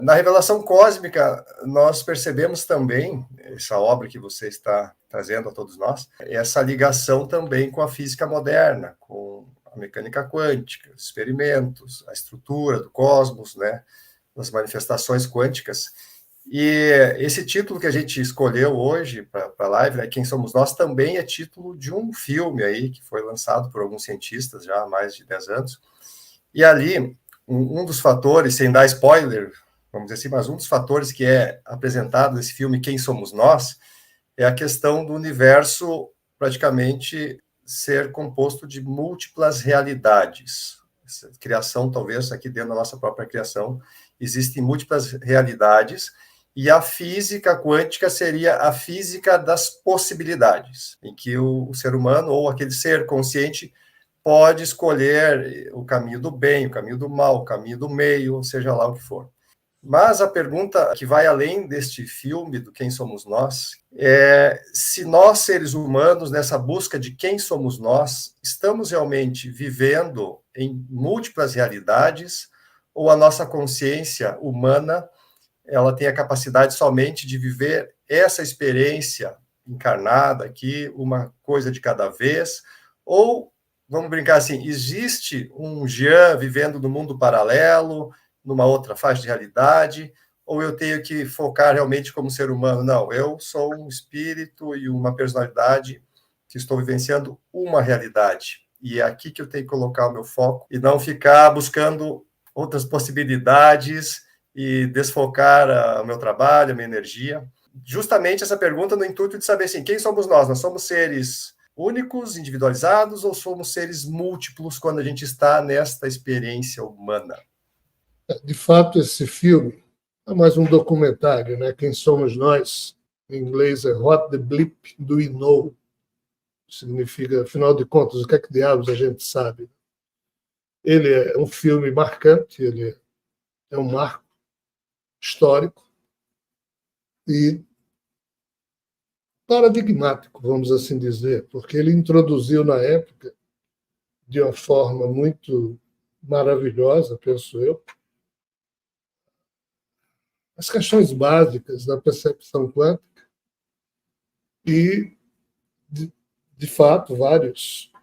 Na Revelação Cósmica, nós percebemos também, essa obra que você está trazendo a todos nós, essa ligação também com a física moderna, com a mecânica quântica, os experimentos, a estrutura do cosmos, né, as manifestações quânticas. E esse título que a gente escolheu hoje para a live, né, Quem Somos Nós, também é título de um filme aí que foi lançado por alguns cientistas já há mais de 10 anos. E ali, um dos fatores, sem dar spoiler, vamos dizer assim, mas um dos fatores que é apresentado nesse filme Quem Somos Nós é a questão do universo praticamente ser composto de múltiplas realidades. Essa criação, talvez, aqui dentro da nossa própria criação, existem múltiplas realidades, e a física quântica seria a física das possibilidades, em que o ser humano, ou aquele ser consciente, pode escolher o caminho do bem, o caminho do mal, o caminho do meio, seja lá o que for. Mas a pergunta que vai além deste filme, do Quem Somos Nós, é se nós, seres humanos, nessa busca de quem somos nós, estamos realmente vivendo em múltiplas realidades, ou a nossa consciência humana, ela tem a capacidade somente de viver essa experiência encarnada aqui, uma coisa de cada vez, ou, vamos brincar assim, existe um Jean vivendo no mundo paralelo, numa outra faixa de realidade, ou eu tenho que focar realmente como ser humano? Não, eu sou um espírito e uma personalidade que estou vivenciando uma realidade, e é aqui que eu tenho que colocar o meu foco, e não ficar buscando outras possibilidades e desfocar o meu trabalho, a minha energia. Justamente essa pergunta no intuito de saber assim, quem somos nós? Nós somos seres únicos, individualizados, ou somos seres múltiplos quando a gente está nesta experiência humana? De fato, esse filme é mais um documentário, né? Quem somos nós? Em inglês é What the Bleep Do We Know? Significa, afinal de contas, o que é que diabos a gente sabe? Ele é um filme marcante, ele é um marco histórico e paradigmático, vamos assim dizer, porque ele introduziu na época, de uma forma muito maravilhosa, penso eu, as questões básicas da percepção quântica e, de fato, vários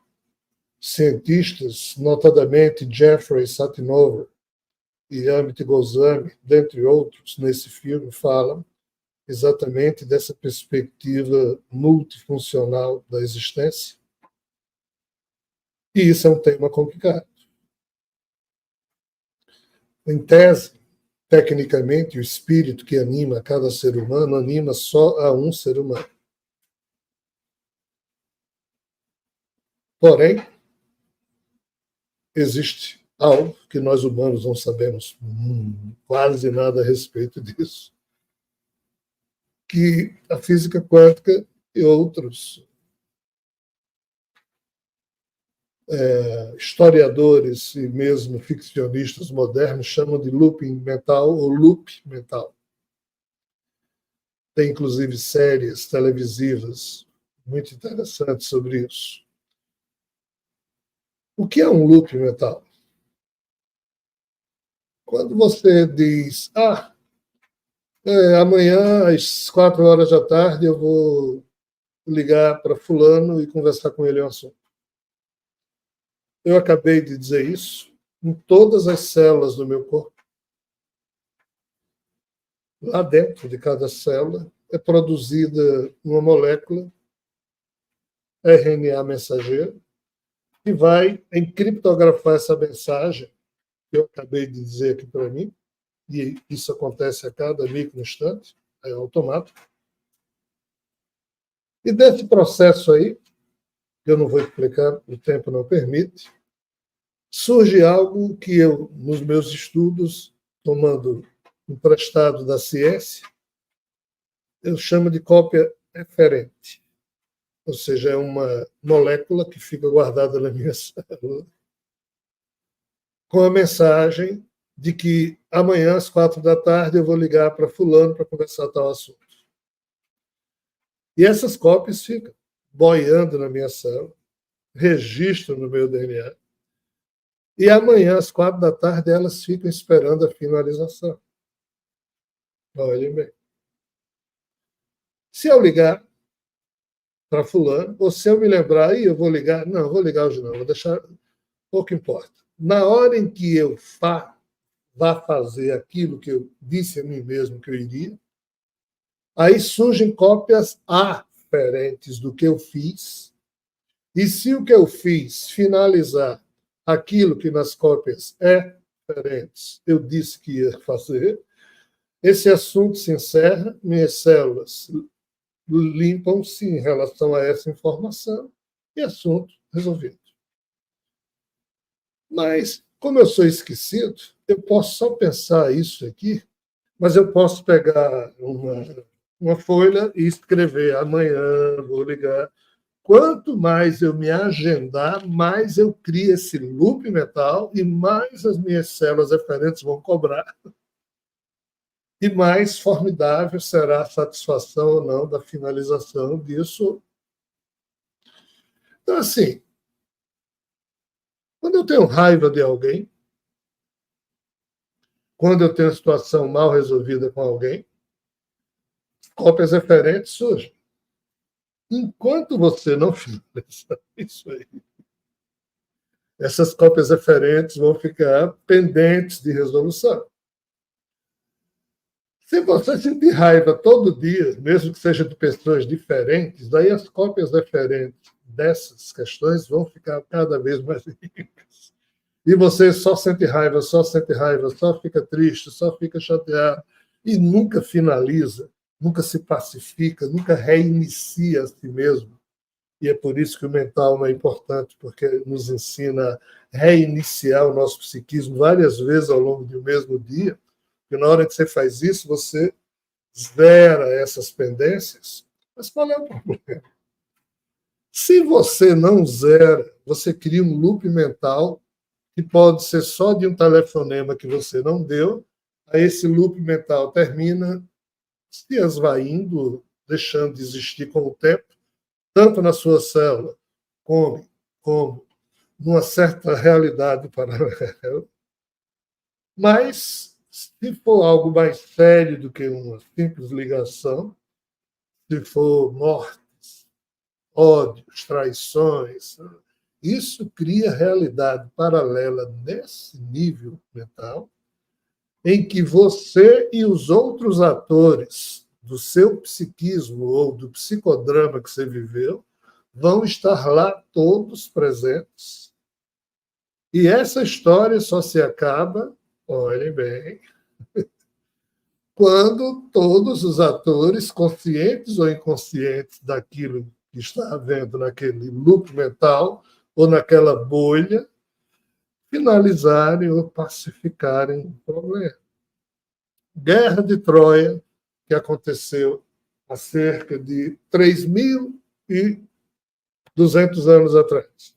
cientistas, notadamente Jeffrey Satinover e Amit Goswami, dentre outros, nesse filme, falam exatamente dessa perspectiva multifuncional da existência. E isso é um tema complicado. Em tese, tecnicamente, o espírito que anima cada ser humano anima só a um ser humano. Porém, existe algo que nós humanos não sabemos quase nada a respeito disso, que a física quântica e outros historiadores e mesmo ficcionistas modernos chamam de looping mental ou loop mental. Tem, inclusive, séries televisivas muito interessantes sobre isso. O que é um loop mental? Quando você diz, amanhã às 4 horas da tarde eu vou ligar para fulano e conversar com ele um assunto. Eu acabei de dizer isso em todas as células do meu corpo. Lá dentro de cada célula é produzida uma molécula, RNA mensageiro, que vai encriptografar essa mensagem que eu acabei de dizer aqui para mim, e isso acontece a cada microinstante, é automático. E desse processo aí, que eu não vou explicar, o tempo não permite, surge algo que eu, nos meus estudos, tomando emprestado da ciência, eu chamo de cópia eferente. Ou seja, é uma molécula que fica guardada na minha célula, com a mensagem de que amanhã, às 4 da tarde, eu vou ligar para fulano para conversar tal assunto. E essas cópias ficam boiando na minha célula, registram no meu DNA, e amanhã, às 4 da tarde, elas ficam esperando a finalização. Olhem bem. Se eu ligar para fulano, ou se eu me lembrar, eu vou ligar, não, vou ligar hoje não, vou deixar, pouco importa. Na hora em que eu vá fazer aquilo que eu disse a mim mesmo que eu iria, aí surgem cópias aferentes do que eu fiz, e se o que eu fiz finalizar aquilo que nas cópias aferentes eu disse que ia fazer, esse assunto se encerra, minhas células limpam-se em relação a essa informação e assunto resolvido. Mas, como eu sou esquecido, eu posso só pensar isso aqui, mas eu posso pegar uma folha e escrever amanhã, vou ligar. Quanto mais eu me agendar, mais eu crio esse loop mental e mais as minhas células referentes vão cobrar. E mais formidável será a satisfação ou não da finalização disso. Então, assim, quando eu tenho raiva de alguém, quando eu tenho uma situação mal resolvida com alguém, cópias referentes surgem. Enquanto você não finaliza isso aí, essas cópias referentes vão ficar pendentes de resolução. Se você sentir raiva todo dia, mesmo que seja de pessoas diferentes, daí as cópias referentes dessas questões vão ficar cada vez mais ricas. E você só sente raiva, só fica triste, só fica chateado e nunca finaliza, nunca se pacifica, nunca reinicia a si mesmo. E é por isso que o mental é importante, porque nos ensina a reiniciar o nosso psiquismo várias vezes ao longo do mesmo dia. Porque na hora que você faz isso, você zera essas pendências. Mas qual é o problema? Se você não zera, você cria um loop mental que pode ser só de um telefonema que você não deu, aí esse loop mental termina se esvaindo, deixando de existir com o tempo, tanto na sua célula como numa certa realidade paralela. Mas, se for algo mais sério do que uma simples ligação, se for mortes, ódios, traições, isso cria realidade paralela nesse nível mental, em que você e os outros atores do seu psiquismo ou do psicodrama que você viveu vão estar lá todos presentes. E essa história só se acaba, olhem bem, quando todos os atores, conscientes ou inconscientes daquilo que está havendo naquele loop mental ou naquela bolha, finalizarem ou pacificarem o problema. Guerra de Troia, que aconteceu há cerca de 3.200 anos atrás.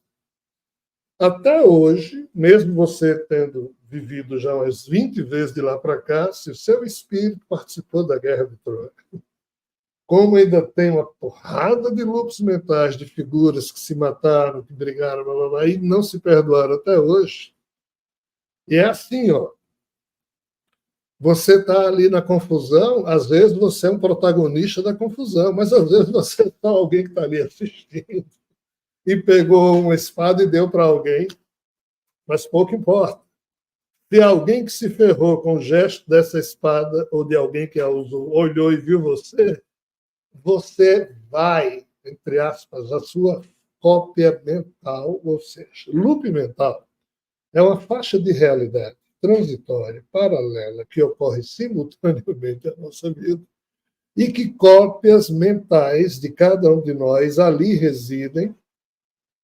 Até hoje, mesmo você tendo vivido já umas 20 vezes de lá para cá, se o seu espírito participou da Guerra de Troia, como ainda tem uma porrada de loops mentais de figuras que se mataram, que brigaram, blá, blá, blá, e não se perdoaram até hoje, e é assim, ó, você está ali na confusão, às vezes você é um protagonista da confusão, mas às vezes você é só alguém que está ali assistindo e pegou uma espada e deu para alguém, mas pouco importa. Se alguém que se ferrou com o gesto dessa espada ou de alguém que a usou olhou e viu você, você vai, entre aspas, a sua cópia mental, ou seja, loop mental, é uma faixa de realidade transitória, paralela, que ocorre simultaneamente na nossa vida e que cópias mentais de cada um de nós ali residem,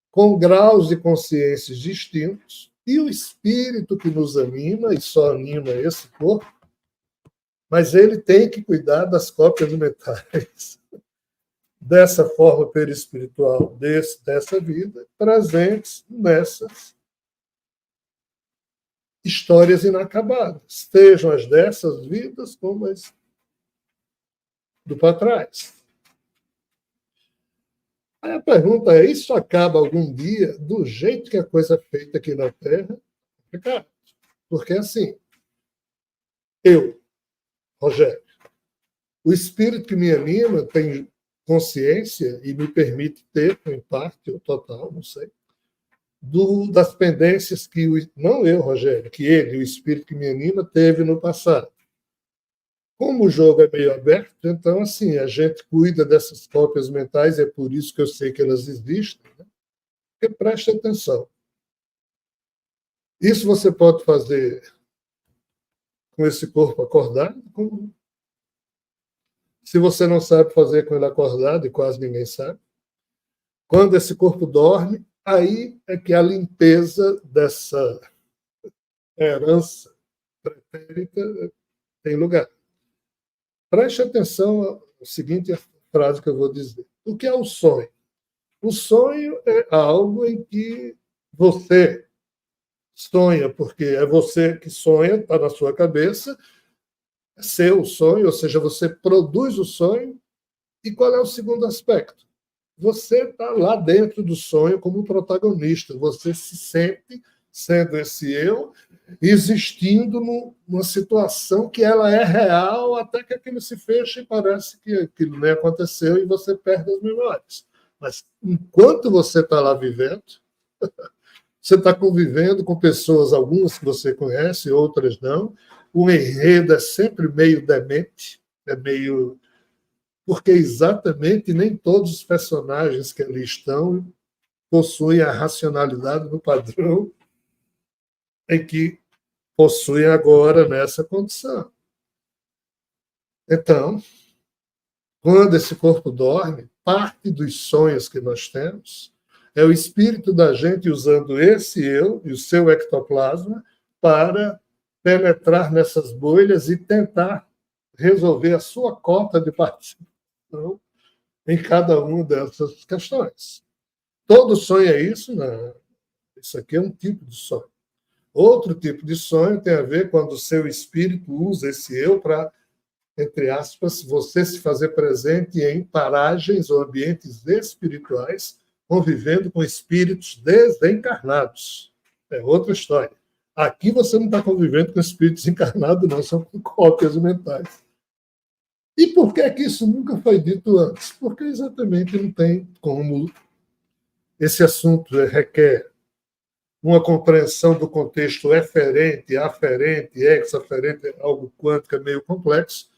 com graus de consciências distintos, e o espírito que nos anima, e só anima esse corpo, mas ele tem que cuidar das cópias mentais dessa forma perispiritual, dessa vida, presentes nessas histórias inacabadas, sejam as dessas vidas como as do para trás. Aí a pergunta é, isso acaba algum dia do jeito que a coisa é feita aqui na Terra? Porque assim, eu, Rogério, O espírito que me anima tem consciência e me permite ter, em parte ou total, não sei, das pendências que, não eu, Rogério, que ele, o espírito que me anima, teve no passado. Como o jogo é meio aberto, então, assim, a gente cuida dessas cópias mentais, e é por isso que eu sei que elas existem, né? Porque preste atenção. Isso você pode fazer com esse corpo acordado. Se você não sabe fazer com ele acordado, e quase ninguém sabe, quando esse corpo dorme, aí é que a limpeza dessa herança pretérita tem lugar. Preste atenção à seguinte frase que eu vou dizer. O que é o sonho? O sonho é algo em que você sonha, porque é você que sonha, está na sua cabeça, é seu sonho, ou seja, você produz o sonho. E qual é o segundo aspecto? Você está lá dentro do sonho como protagonista, você se sente sendo esse eu, existindo numa situação que ela é real, até que aquilo se fecha e parece que aquilo nem aconteceu e você perde as memórias. Mas enquanto você está lá vivendo, você está convivendo com pessoas, algumas que você conhece, outras não. O enredo é sempre meio demente, é meio... porque exatamente nem todos os personagens que ali estão possuem a racionalidade no padrão em que possuem agora nessa condição. Então, quando esse corpo dorme, parte dos sonhos que nós temos é o espírito da gente usando esse eu e o seu ectoplasma para penetrar nessas bolhas e tentar resolver a sua cota de participação em cada uma dessas questões. Todo sonho é isso? Não. Isso aqui é um tipo de sonho. Outro tipo de sonho tem a ver quando o seu espírito usa esse eu para, entre aspas, você se fazer presente em paragens ou ambientes espirituais, convivendo com espíritos desencarnados. É outra história. Aqui você não está convivendo com espíritos encarnados, não, são cópias mentais. E por que isso nunca foi dito antes? Porque exatamente não tem como. Esse assunto requer uma compreensão do contexto eferente, aferente, exaferente, algo quântico é meio complexo.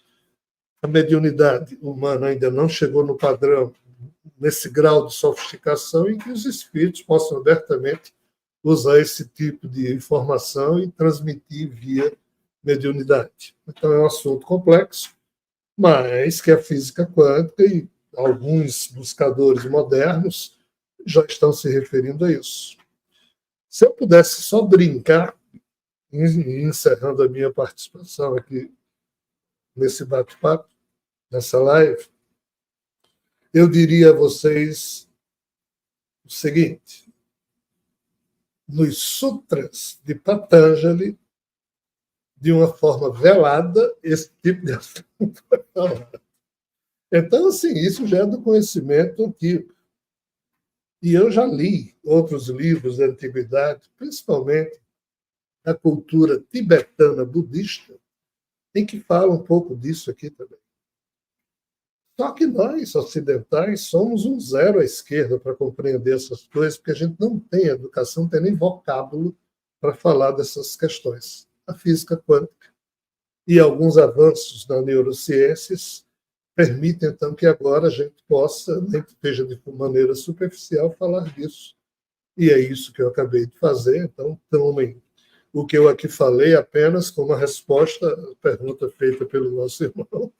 A mediunidade humana ainda não chegou no padrão, nesse grau de sofisticação, em que os espíritos possam abertamente usar esse tipo de informação e transmitir via mediunidade. Então, é um assunto complexo, mas que a física quântica e alguns buscadores modernos já estão se referindo a isso. Se eu pudesse só brincar, encerrando a minha participação aqui nesse bate-papo, nessa live, eu diria a vocês o seguinte: nos sutras de Patanjali, de uma forma velada, esse tipo de assunto foi falado. Então, assim, isso já é do conhecimento antigo. E eu já li outros livros da antiguidade, principalmente da cultura tibetana budista, em que fala um pouco disso aqui também. Só que nós, ocidentais, somos um zero à esquerda para compreender essas coisas, porque a gente não tem educação, não tem nem vocábulo para falar dessas questões. A física quântica e alguns avanços na neurociências permitem, então, que agora a gente possa, nem que seja de maneira superficial, falar disso. E é isso que eu acabei de fazer. Então, tomem o que eu aqui falei apenas como uma resposta à pergunta feita pelo nosso irmão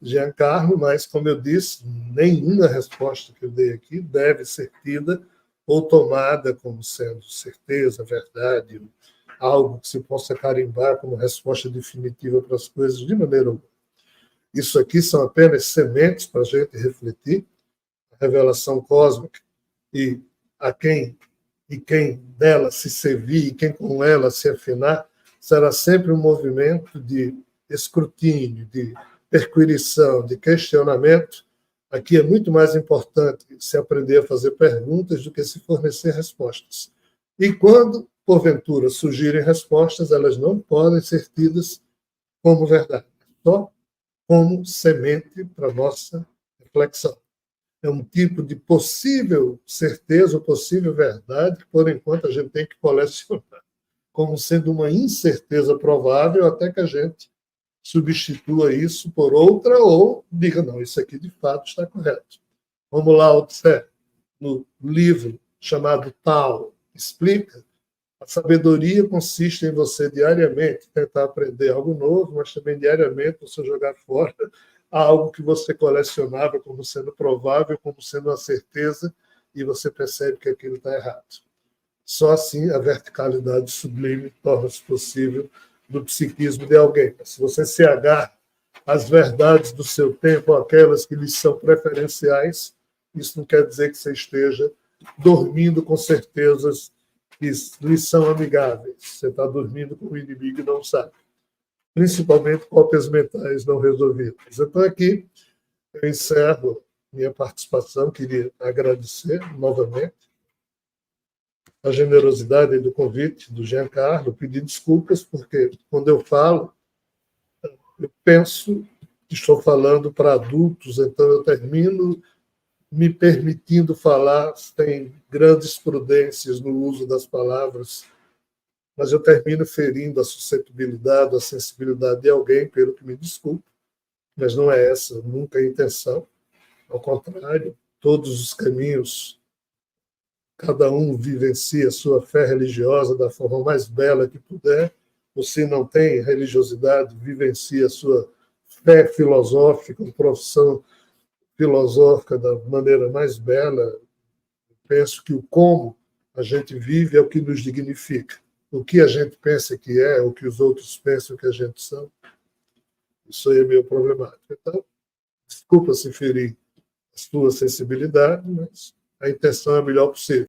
Giancarlo, mas, como eu disse, nenhuma resposta que eu dei aqui deve ser tida ou tomada como sendo certeza, verdade, algo que se possa carimbar como resposta definitiva para as coisas, de maneira alguma. Isso aqui são apenas sementes para a gente refletir, a revelação cósmica, e quem dela se servir e quem com ela se afinar, será sempre um movimento de escrutínio, de perquirição, de questionamento. Aqui é muito mais importante se aprender a fazer perguntas do que se fornecer respostas. E quando, porventura, surgirem respostas, elas não podem ser tidas como verdade. Só como semente para nossa reflexão. É um tipo de possível certeza ou possível verdade que, por enquanto, a gente tem que colecionar como sendo uma incerteza provável até que a gente substitua isso por outra ou diga, não, isso aqui de fato está correto. Vamos lá, Tse, no livro chamado Tao, explica. A sabedoria consiste em você diariamente tentar aprender algo novo, mas também diariamente você jogar fora algo que você colecionava como sendo provável, como sendo uma certeza, e você percebe que aquilo está errado. Só assim a verticalidade sublime torna-se possível no psiquismo de alguém. Se você se agarra às verdades do seu tempo, aquelas que lhe são preferenciais, isso não quer dizer que você esteja dormindo com certezas que lhe são amigáveis. Você está dormindo com o inimigo e não sabe. Principalmente cópias mentais não resolvidas. Então, aqui, eu encerro minha participação. Queria agradecer novamente a generosidade do convite do Giancarlo, pedir desculpas, porque quando eu falo, eu penso que estou falando para adultos, então eu termino me permitindo falar sem grandes prudências no uso das palavras, mas eu termino ferindo a suscetibilidade, a sensibilidade de alguém, pelo que me desculpe, mas não é essa nunca a intenção. Ao contrário, todos os caminhos, cada um vivencia a sua fé religiosa da forma mais bela que puder, ou se não tem religiosidade, vivencia a sua fé filosófica, profissão filosófica da maneira mais bela. Penso que o como a gente vive é o que nos dignifica. O que a gente pensa que é, o que os outros pensam que a gente são, isso aí é meio problemático. Então, desculpa se ferir a sua sensibilidade, mas a intenção é a melhor possível.